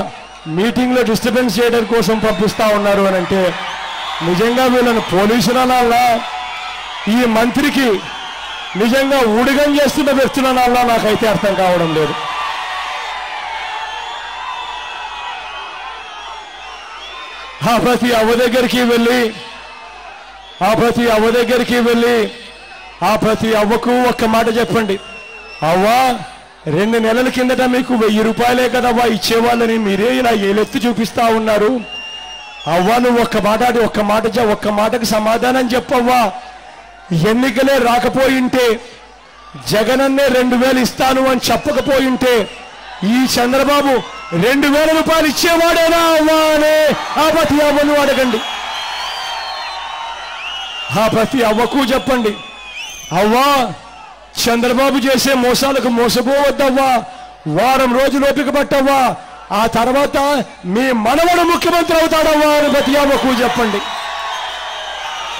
మీటింగ్లో డిస్టర్బెన్స్ చేయడం కోసం పంపిస్తా ఉన్నారు అని అంటే నిజంగా వీళ్ళని పోలీసులనాలా, ఈ మంత్రికి నిజంగా ఊడిగం చేస్తున్న వ్యక్తులనాలా నాకైతే అర్థం కావడం లేదు. ఆ ప్రతి అవ్వ దగ్గరికి వెళ్ళి ఆ ప్రతి అవ్వకు ఒక్క మాట చెప్పండి, అవ్వా 2 నెలల కిందట మీకు 1000 రూపాయలే కదవ్వా ఇచ్చేవాళ్ళని మీరే ఇలా ఏలెత్తి చూపిస్తా ఉన్నారు. అవ్వా నువ్వు ఒక్క మాటకు సమాధానం చెప్పవ్వా. ఎన్నికలే రాకపోయింటే జగనన్నే 2000 ఇస్తాను అని చెప్పకపోయింటే ఈ చంద్రబాబు 2000 రూపాయలు ఇచ్చేవాడేనా అవ్వా అనే ఆ ప్రతి అవ్వను అడగండి. ఆ ప్రతి అవ్వకు చెప్పండి, అవ్వా చంద్రబాబు చేసే మోసాలకు మోసపోవద్దవ్వా, వారం రోజులు ఓపిక పట్టవ్వా, ఆ తర్వాత మీ మనవడు ముఖ్యమంత్రి అవుతాడవ్వా అని ప్రతి అవ్వకు చెప్పండి.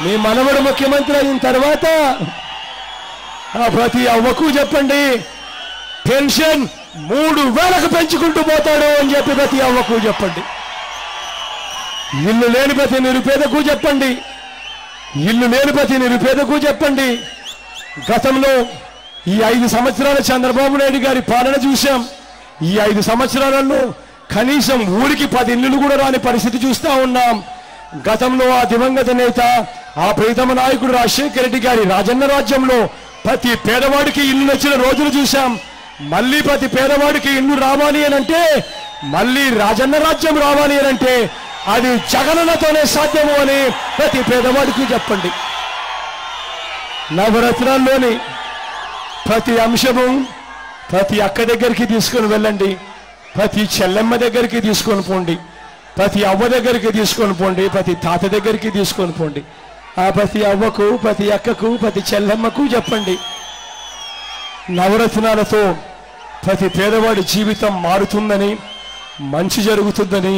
మీ మనవడు ముఖ్యమంత్రి అయిన తర్వాత ఆ ప్రతి అవ్వకు చెప్పండి, పెన్షన్ 3000కు పెంచుకుంటూ పోతాడు అని చెప్పి ప్రతి అవ్వకు చెప్పండి. ఇల్లు లేని ప్రతి నిరుపేదకు చెప్పండి, గతంలో ఈ 5 సంవత్సరాల చంద్రబాబు నాయుడు గారి పాలన చూశాం. ఈ 5 సంవత్సరాలలో కనీసం ఊరికి 10 ఇల్లులు కూడా రాని పరిస్థితి చూస్తా ఉన్నాం. గతంలో ఆ దివంగత నేత ఆ ప్రీతమ నాయకుడు రాజశేఖర రెడ్డి గారి రాజన్న రాజ్యంలో ప్రతి పేదవాడికి ఇల్లు వచ్చిన రోజులు చూశాం. మళ్ళీ ప్రతి పేదవాడికి ఇల్లు రావాలి అనంటే, మళ్ళీ రాజన్న రాజ్యం రావాలి అనంటే అది జగనన్నతోనే సాధ్యము అని ప్రతి పేదవాడికి చెప్పండి. నవరత్నాల్లోని ప్రతి అంశము ప్రతి అక్క దగ్గరికి తీసుకొని వెళ్ళండి, ప్రతి చెల్లెమ్మ దగ్గరికి తీసుకొని పోండి, ప్రతి అవ్వ దగ్గరికి తీసుకొని పోండి, ప్రతి తాత దగ్గరికి తీసుకొని పోండి. ఆ ప్రతి అవ్వకు, ప్రతి అక్కకు, ప్రతి చెల్లెమ్మకు చెప్పండి, నవరత్నాలతో ప్రతి పేదవాడి జీవితం మారుతుందని, మంచి జరుగుతుందని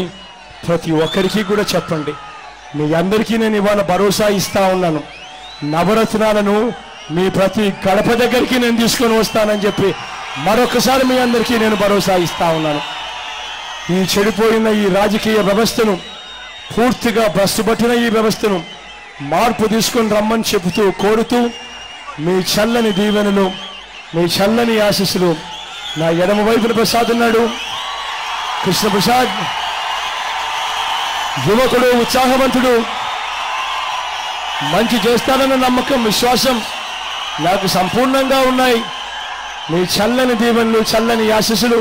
ప్రతి ఒక్కరికి కూడా చెప్పండి. మీ అందరికీ నేను ఇవాళ భరోసా ఇస్తా ఉన్నాను. నవరత్నాలను మీ ప్రతి గడప దగ్గరికి నేను తీసుకొని వస్తానని చెప్పి మరొకసారి మీ అందరికీ నేను భరోసా ఇస్తా ఉన్నాను. ఈ చెడిపోయిన ఈ రాజకీయ వ్యవస్థను, పూర్తిగా భ్రష్టుపట్టిన ఈ వ్యవస్థను మార్పు తీసుకొని రమ్మని చెబుతూ కోరుతూ, మీ చల్లని దీవెనలు, మీ చల్లని ఆశీస్సులు. నా ఎడమ వైపున ప్రసాద్ ఉన్నాడు, కృష్ణప్రసాద్ యువకుడు, ఉత్సాహవంతుడు, మంచి చేస్తానన్న నమ్మకం, విశ్వాసం నాకు సంపూర్ణంగా ఉన్నాయి. మీ చల్లని దీవెనలు, చల్లని ఆశీస్సులు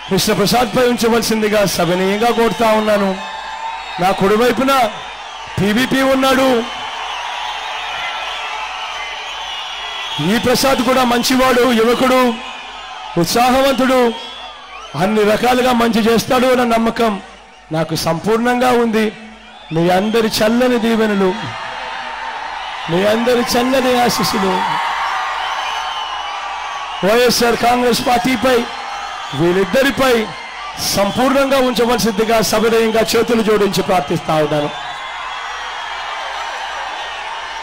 కృష్ణప్రసాద్ పై ఉంచవలసిందిగా సవినయంగా కోరుతా ఉన్నాను. నా కుడివైపున పీవీపీ ఉన్నాడు. ఈ ప్రసాద్ కూడా మంచివాడు, యువకుడు, ఉత్సాహవంతుడు, అన్ని రకాలుగా మంచి చేస్తాడు అన్న నమ్మకం నాకు సంపూర్ణంగా ఉంది. మీ అందరి చల్లని దీవెనలు, మీ అందరి చల్లని ఆశీస్సులు వైఎస్ఆర్ కాంగ్రెస్ పార్టీపై, వీళ్ళిద్దరిపై సంపూర్ణంగా ఉంచవలసిందిగా సవినయంగా చేతులు జోడించి ప్రార్థిస్తా ఉన్నాను.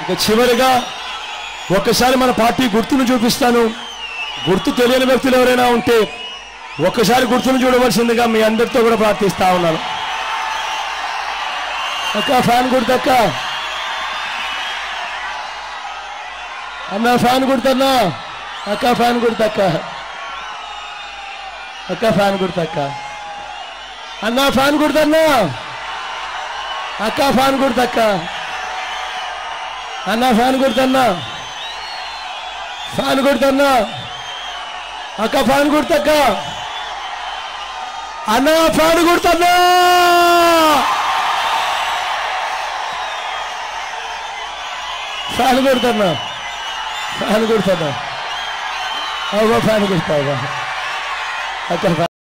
ఇక చివరిగా ఒక్కసారి మన పార్టీ గుర్తును చూపిస్తాను. గుర్తు తెలియని వ్యక్తులు ఎవరైనా ఉంటే ఒక్కసారి గుర్తును చూడవలసిందిగా మీ అందరితో కూడా ప్రార్థిస్తా ఉన్నాను. అక్క ఫ్యాన్ గుర్తక్క, అన్న ఫ్యాన్ గుర్తన్నా, అక్క ఫ్యాన్ గుర్తక్క, అక్క ఫ్యాన్ గుర్తక్క, అన్న ఫ్యాన్ గుర్తన్నా, అక్క ఫ్యాన్ గుర్తక్క, అన్న ఫ్యాన్ గుర్తన్నా, ఫ్యాన్ గుర్తన్నా, అక్క ఫ్యాన్ గుర్తక్క, అన్న ఫ్యాన్ గుర్తన్నా, ఫ్యాన్ గుర్తన్నా, ఫ్యాన్ గుర్తన్నా, ఫ్యాన్ గుర్తా అక్క.